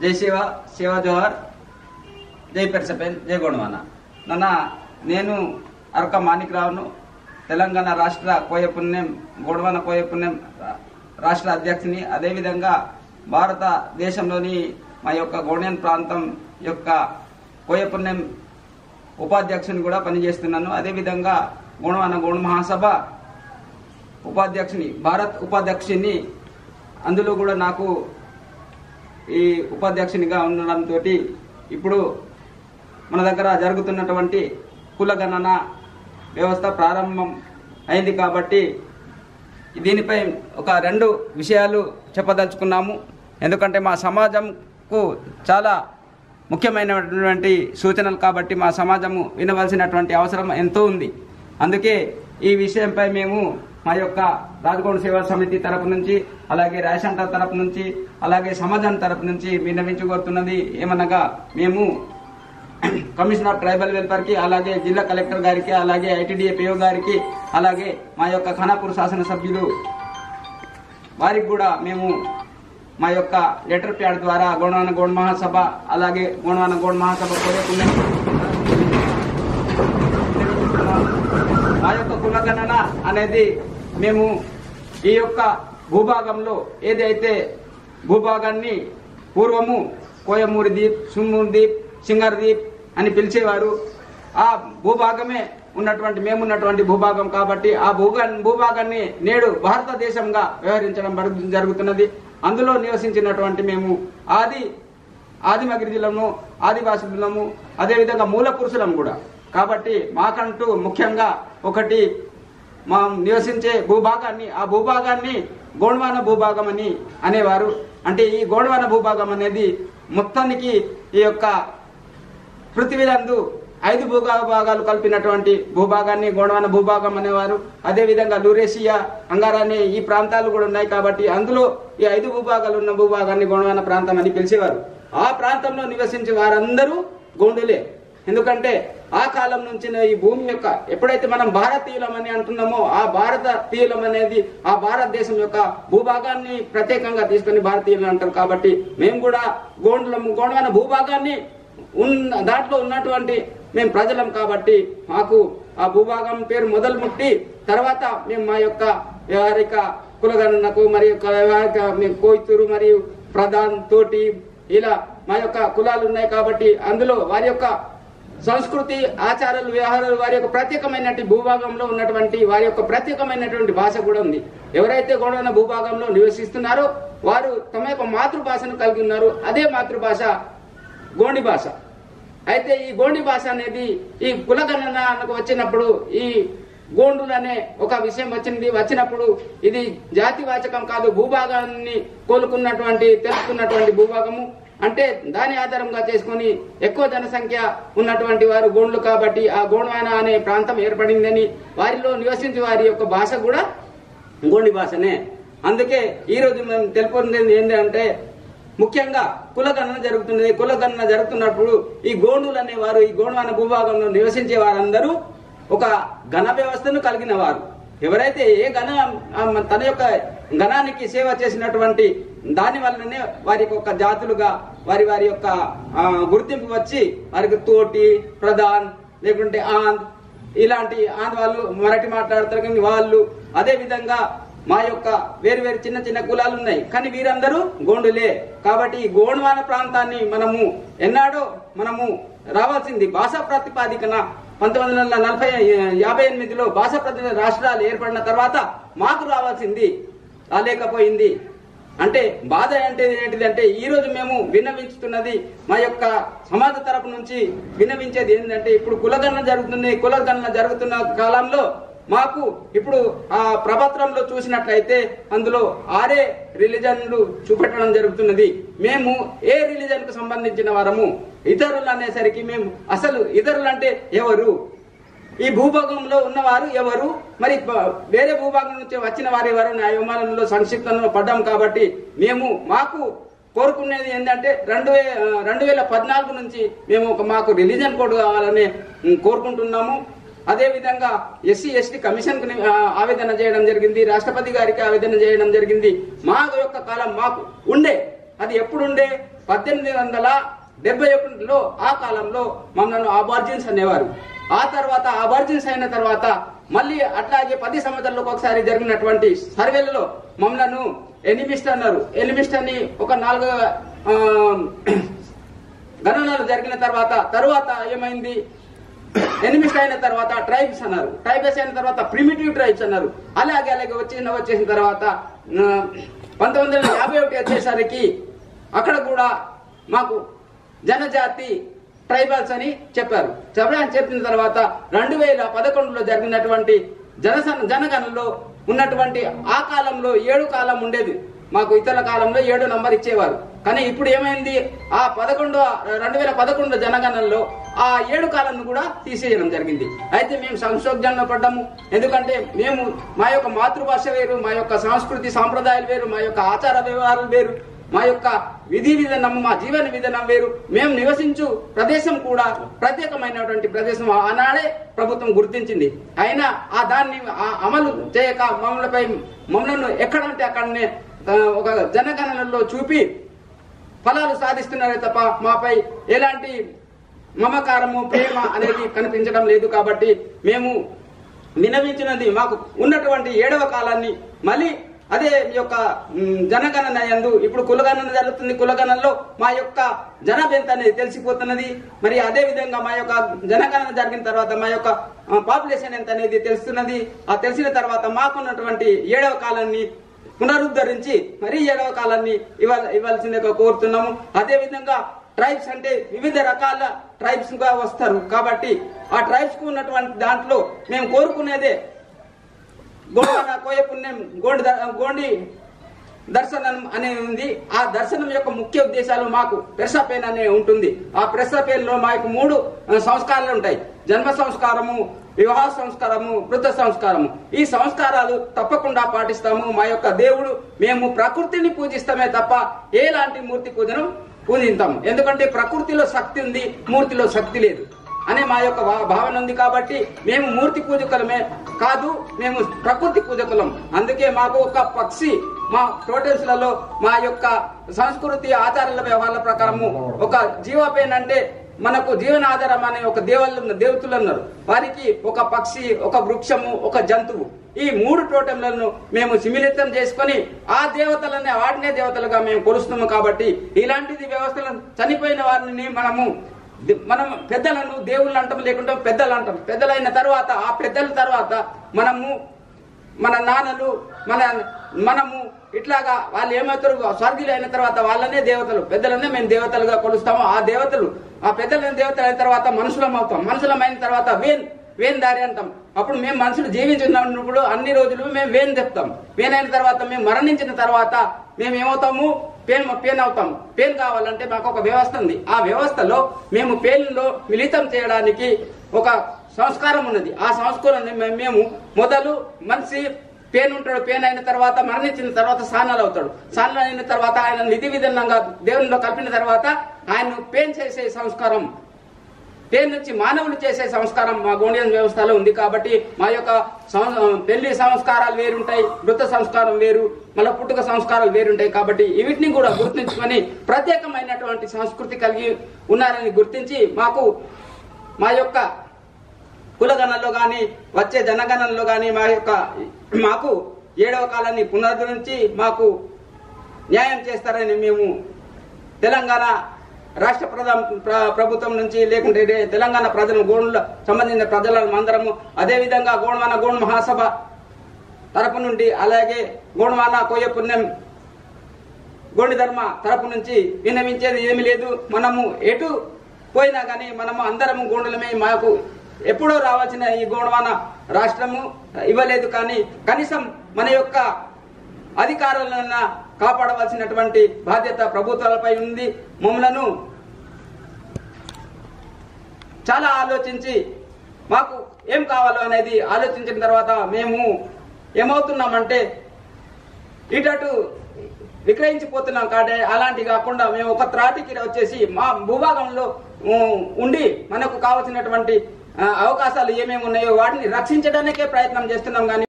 జై శివ, శివ జోహర్, జై పెర్సపెన్, జై గోండవాన. నేను అరక మాణిక్రావును, తెలంగాణ రాష్ట్ర కోయపుణ్యం గోండవాన కోయపుణ్యం రాష్ట్ర అధ్యక్షుని. అదేవిధంగా భారతదేశంలోని మా యొక్క గోండియన్ ప్రాంతం యొక్క కోయపుణ్యం ఉపాధ్యక్షుని కూడా పనిచేస్తున్నాను. అదేవిధంగా గోండవాన గోండ మహాసభ ఉపాధ్యక్షుని, భారత్ ఉపాధ్యక్షుని. అందులో కూడా నాకు ఈ ఉపాధ్యక్షునిగా ఉండడంతో ఇప్పుడు మన దగ్గర జరుగుతున్నటువంటి కులగణన వ్యవస్థ ప్రారంభం అయింది. కాబట్టి దీనిపై ఒక 2 విషయాలు చెప్పదలుచుకున్నాము. ఎందుకంటే మా సమాజంకు చాలా ముఖ్యమైనటువంటి సూచనలు కాబట్టి మా సమాజము వినవలసినటువంటి అవసరం ఎంతో ఉంది. అందుకే ఈ విషయంపై మేము మా యొక్క రాజగోండ సేవా సమితి తరపు నుంచి, అలాగే రేషన్ తరపు నుంచి, అలాగే సమాజం తరపు నుంచి విన్నవించుకోరుతున్నది ఏమనగా, మేము కమిషనర్ ఆఫ్ ట్రైబల్ వెల్ఫేర్ కి, అలాగే జిల్లా కలెక్టర్ గారికి, అలాగే ఐటీడీఏ పిఓ గారికి, అలాగే మా యొక్క ఖానాపూర్ శాసనసభ్యులు వారికి కూడా మేము మా యొక్క లెటర్ ప్యాడ్ ద్వారా గోండవాన గోండ మహాసభ, అలాగే గోండవాన గోండ మహాసభ మా యొక్క కులగణన అనేది మేము ఈ యొక్క భూభాగంలో ఏదైతే భూభాగాన్ని పూర్వము కోయమూరి దీప్, సుమ్మూరి దీప్, సింగర్ దీప్ అని పిలిచేవారు. ఆ భూభాగమే మేమున్నటువంటి భూభాగం కాబట్టి ఆ భూభాగాన్ని నేడు భారతదేశంగా వ్యవహరించడం జరుగుతున్నది. అందులో నివసించినటువంటి మేము ఆదిమ గిరిజనులము, ఆదివాసులము, అదేవిధంగా మూల పురుషులం కూడా. కాబట్టి మాకంటూ ముఖ్యంగా ఒకటి మా నివసించే భూభాగాన్ని, ఆ భూభాగాన్ని గోండవాన భూభాగం అని అనేవారు. అంటే ఈ గోండవాన భూభాగం అనేది మొత్తానికి ఈ యొక్క పృథ్వీలందు 5 భూభాగాలు కలిపినటువంటి భూభాగాన్ని గోండవాన భూభాగం అనేవారు. అదేవిధంగా లూరేషియా, అంగారాన్ని ఈ ప్రాంతాలు కూడా ఉన్నాయి. కాబట్టి అందులో ఈ 5 భూభాగాలు ఉన్న భూభాగాన్ని గోండవాన ప్రాంతం అని పిలిచేవారు. ఆ ప్రాంతంలో నివసించే వారందరూ గోండులే. ఎందుకంటే ఆ కాలం నుంచి ఈ భూమి యొక్క ఎప్పుడైతే మనం భారతీయులమని అంటున్నామో, ఆ భారతీయులం అనేది ఆ భారతదేశం యొక్క భూభాగాన్ని ప్రత్యేకంగా తీసుకుని భారతీయులు అంటారు. కాబట్టి మేము కూడా గోండవాన భూభాగాన్ని దాంట్లో ఉన్నటువంటి మేము ప్రజలం. కాబట్టి మాకు ఆ భూభాగం పేరు మొదలు ముట్టి తర్వాత మేము మా యొక్క వ్యవహారిక కులగణనకు మరియు మేము కోయితూరు మరియు ప్రధాన్ తోటి ఇలా మా యొక్క కులాలు ఉన్నాయి. కాబట్టి అందులో వారి యొక్క సంస్కృతి, ఆచారాలు, వ్యవహారాలు, వారి యొక్క ప్రత్యేకమైనటువంటి భూభాగంలో ఉన్నటువంటి వారి యొక్క ప్రత్యేకమైనటువంటి భాష కూడా ఉంది. ఎవరైతే గోండవాన భూభాగంలో నివసిస్తున్నారో వారు తమ యొక్క మాతృభాషను కలిగి ఉన్నారు. అదే మాతృభాష గోండి భాష. అయితే ఈ గోండి భాష అనేది ఈ కులగణనకు వచ్చినప్పుడు ఈ గోండులు అనే ఒక విషయం వచ్చినప్పుడు ఇది జాతివాచకం కాదు, భూభాగాన్ని తెలుసుకున్నటువంటి భూభాగము. అంటే దాని ఆధారంగా చేసుకుని ఎక్కువ జనసంఖ్య ఉన్నటువంటి వారు గోండ్లు కాబట్టి ఆ గోండవాన అనే ప్రాంతం ఏర్పడిందని, వారిలో నివసించే వారి యొక్క భాష కూడా గోండి భాషనే. అందుకే ఈ రోజు మేము తెలుపుకునేది ఏంటంటే ముఖ్యంగా కులగణన జరుగుతున్నది. కులగణన జరుగుతున్నప్పుడు ఈ గోండులు అనేవారు ఈ గోండవాన భూభాగంలో నివసించే వారందరూ ఒక గణ వ్యవస్థను కలిగిన వారు. ఎవరైతే ఏ తన యొక్క గణానికి సేవ చేసినటువంటి దాని వల్లనే వారికి ఒక జాతులుగా వారి యొక్క గుర్తింపు వచ్చి వారికి తోటి, ప్రధాన్, లేకుంటే ఆంధ్ర, ఇలాంటి ఆంధ్ర వాళ్ళు మరాఠీ మాట్లాడతారు కానీ వాళ్ళు, అదే విధంగా మా యొక్క వేరు వేరు చిన్న చిన్న కులాలు ఉన్నాయి. కానీ వీరందరూ గోండులే. కాబట్టి ఈ గోండవాన ప్రాంతాన్ని ఎన్నాడో రావాల్సింది భాషా ప్రాతిపాదికన 1958లో భాషా ప్రతినిధి రాష్ట్రాలు ఏర్పడిన తర్వాత మాకు రావాల్సింది రాలేకపోయింది. అంటే బాధ అంటే ఏంటిదంటే ఈ రోజు మేము విన్నవించుతున్నది మా యొక్క సమాజ తరపు నుంచి విన్నవించేది ఏంటంటే ఇప్పుడు కులగణన జరుగుతుంది. కులగణన జరుగుతున్న కాలంలో మాకు ఇప్పుడు ఆ ప్రభాత్రంలో చూసినట్లయితే అందులో 6 రిలీజన్లు చూపెట్టడం జరుగుతున్నది. మేము ఏ రిలీజన్ కు సంబంధించిన వారము, ఇతరులు అనేసరికి మేము అసలు ఇతరులు అంటే ఎవరు, ఈ భూభాగంలో ఉన్నవారు ఎవరు, మరి వేరే భూభాగం నుంచి వచ్చిన వారు ఎవరు న్యాయమానంలో సంక్షిప్తంలో పడ్డాం. కాబట్టి మాకు కోరుకునేది ఏంటంటే 2014 నుంచి మేము మాకు రిలీజన్ కోడ్ కావాలని కోరుకుంటున్నాము. అదే విధంగా ఎస్సీ ఎస్టీ కమిషన్ కు ఆవేదన చేయడం జరిగింది, రాష్ట్రపతి గారికి ఆవేదన చేయడం జరిగింది. మా యొక్క కాలం మాకు ఉండే అది ఎప్పుడుండే 1871లో ఆ కాలంలో మమ్మల్ని అబార్జిన్స్ అనేవారు. ఆ తర్వాత అబార్జిన్స్ అయిన తర్వాత మళ్ళీ అట్లాగే 10 సంవత్సరాలకు ఒకసారి జరిగినటువంటి సర్వేలలో మమ్మల్ని ఎనిమిస్ట్ అన్నారు. ఎనిమిస్ట్ అని ఒక 4 గణనాలు జరిగిన తర్వాత ఏమైంది, ఎనిమిస్ట్ అయిన తర్వాత ట్రైబ్స్ అన్నారు. ట్రైబ్స్ అయిన తర్వాత ప్రిమిటివ్ ట్రైబ్స్ అన్నారు. అలాగే వచ్చేసిన తర్వాత 1951 వచ్చేసరికి అక్కడ కూడా మాకు జనజాతి ట్రైబల్స్ అని చెప్పారు. చెప్పిన తర్వాత 2011లో జరిగినటువంటి జనగణనలో ఉన్నటువంటి ఆ కాలంలో 7 కాలం ఉండేది. మాకు ఇతర కాలంలో 7 నంబర్ ఇచ్చేవారు. కానీ ఇప్పుడు ఏమైంది, ఆ 2011 జనగణనలో ఆ 7 కాలాన్ని కూడా తీసేయడం జరిగింది. అయితే మేము సంశోధనలో పడ్డాము. ఎందుకంటే మేము మా యొక్క మాతృభాష వేరు, మా యొక్క సంస్కృతి సాంప్రదాయాలు వేరు, మా యొక్క ఆచార వ్యవహారాలు వేరు, మా యొక్క విధి విధానం, మా జీవన విధానం వేరు. మేము నివసించు ప్రదేశం కూడా ప్రత్యేకమైనటువంటి ప్రదేశం ఆనాడే ప్రభుత్వం గుర్తించింది. అయినా ఆ దాన్ని అమలు చేయక మమ్మల్ని ఎక్కడంటే అక్కడనే ఒక జనగణనలో చూపి ఫలాలు సాధిస్తున్నారే తప్ప మాపై ఎలాంటి మమకారము ప్రేమ అనేది కనిపించడం లేదు. కాబట్టి మేము విన్నవించినది మాకు ఉన్నటువంటి 7వ కాలాన్ని మళ్ళీ అదే యొక్క జనగణన యందు ఇప్పుడు కులగణన జరుగుతుంది. కులగణనలో మా యొక్క జనాభా అనేది తెలిసిపోతున్నది. మరి అదే విధంగా మా యొక్క జనగణన జరిగిన తర్వాత మా యొక్క పాపులేషన్ ఎంత అనేది తెలుస్తున్నది. ఆ తెలిసిన తర్వాత మాకున్నటువంటి 7వ కాలాన్ని పునరుద్ధరించి మరి 7వ కాలాన్ని ఇవ్వాల్సిందిగా కోరుతున్నాము. అదే విధంగా ట్రైబ్స్ అంటే వివిధ రకాల ట్రైబ్స్ గా వస్తారు. కాబట్టి ఆ ట్రైబ్స్ కు ఉన్నటువంటి దాంట్లో మేము కోరుకునేదే గోండన కోయ పుణ్యం గోండి దర్శనం అనేది ఉంది. ఆ దర్శనం యొక్క ముఖ్య ఉద్దేశాలు మాకు ప్రెసపేన్ అనే ఉంటుంది. ఆ ప్రెసపేన్ లో మాకు 3 సంస్కారాలు ఉంటాయి. జన్మ సంస్కారము, వివాహ సంస్కారము, వృద్ధ సంస్కారము. ఈ సంస్కారాలు తప్పకుండా పాటిస్తాము. మా యొక్క దేవుడు మేము ప్రకృతిని పూజిస్తామే తప్ప ఎలాంటి మూర్తి పూజను పూజిస్తాము. ఎందుకంటే ప్రకృతిలో శక్తి ఉంది, మూర్తిలో శక్తి లేదు అనే మా యొక్క భావన ఉంది. కాబట్టి మేము మూర్తి పూజకులమే కాదు, మేము ప్రకృతి పూజకులం. అందుకే మాకు ఒక పక్షి మా టోటల్స్లలో మా యొక్క సంస్కృతి ఆచారాల వ్యవహారాల ప్రకారము ఒక జీవపేన్ అంటే మనకు జీవనాధారం అనే ఒక దేవతలు ఉన్నారు. వారికి ఒక పక్షి, ఒక వృక్షము, ఒక జంతువు, ఈ 3 టోటంలను మేము సిమిలితం చేసుకొని ఆ దేవతలనే వాటినే దేవతలుగా మేము కొలుస్తున్నాము. కాబట్టి ఇలాంటిది వ్యవస్థలను చనిపోయిన వారిని మనం పెద్దలను దేవుళ్ళు అంటాం, లేకుంటే పెద్దలు అంటాం. పెద్దలైన తర్వాత ఆ పెద్దల తర్వాత మనము మన నాన్నలు మనము ఇట్లాగా వాళ్ళు ఏమవుతారు, స్వర్గీయులు అయిన తర్వాత వాళ్ళనే దేవతలు, పెద్దలనే మేము దేవతలుగా కొలుస్తాము. ఆ దేవతలు ఆ పెద్దలైన దేవతలు అయిన తర్వాత మనుషులం అవుతాం. మనుషులం అయిన తర్వాత వేన్ దారి అంటాం. అప్పుడు మేము మనుషులు జీవించినప్పుడు అన్ని రోజులు మేము వేన్ చెప్తాం. వేన్ అయిన తర్వాత మేము మరణించిన తర్వాత మేము ఏమవుతాము, పేన్ అవుతాం. పేన్ కావాలంటే మాకు ఒక వ్యవస్థ ఉంది. ఆ వ్యవస్థలో మేము పేన్లో మిళితం చేయడానికి ఒక సంస్కారం ఉన్నది. ఆ సంస్కారాన్ని మేము మొదలు మనిషి పేన్ ఉంటాడు. పేన్ అయిన తర్వాత మరణించిన తర్వాత సానాలు అవుతాడు. సానాలు అయిన తర్వాత ఆయన విధి విధానంగా దేవునిలో కలిపిన తర్వాత ఆయన పేన్ చేసే సంస్కారం, పేన్ నుంచి మానవులు చేసే సంస్కారం మా గోండియన్ వ్యవస్థలో ఉంది. కాబట్టి మా యొక్క పెళ్లి సంస్కారాలు వేరుంటాయి, వృత్త సంస్కారం వేరు, మళ్ళీ పుట్టుక సంస్కారాలు వేరుంటాయి. కాబట్టి వీటిని కూడా గుర్తించుకొని ప్రత్యేకమైనటువంటి సంస్కృతి కలిగి ఉన్నారని గుర్తించి మాకు మా యొక్క కులగణనలో కానీ వచ్చే జనగణనలో కానీ మాకు 7వ కాలాన్ని పునరుద్ధరించి మాకు న్యాయం చేస్తారని మేము తెలంగాణ రాష్ట్ర ప్రభుత్వం నుంచి, లేకుంటే తెలంగాణ ప్రజలు గోండ్ల సంబంధించిన ప్రజలందరము, అదేవిధంగా గోండ్ మహాసభ తరపు నుండి, అలాగే గోండ్వాన కోయ పుణ్యం గోండి ధర్మ తరపు నుంచి విన్నవించేది ఏమీ లేదు. మనము ఎటు పోయినా కానీ మనము అందరము గోండులమే. మాకు ఎప్పుడో రావాల్సిన ఈ గోండ్వాన రాష్ట్రము ఇవ్వలేదు. కానీ కనీసం మన యొక్క అధికారాలను కాపాడవలసినటువంటి బాధ్యత ప్రభుత్వాలపై ఉంది. మమ్మలను చాలా ఆలోచించి మాకు ఏం కావాలో అనేది ఆలోచించిన తర్వాత మేము ఏమవుతున్నామంటే ఇటు విక్రయించిపోతున్నాం. కాడే అలాంటి కాకుండా మేము ఒక త్రాటికి వచ్చేసి మా భూభాగంలో ఉండి మనకు కావాల్సినటువంటి అవకాశాలు ఏమేమి ఉన్నాయో వాటిని రక్షించడానికే ప్రయత్నం చేస్తున్నాం. కానీ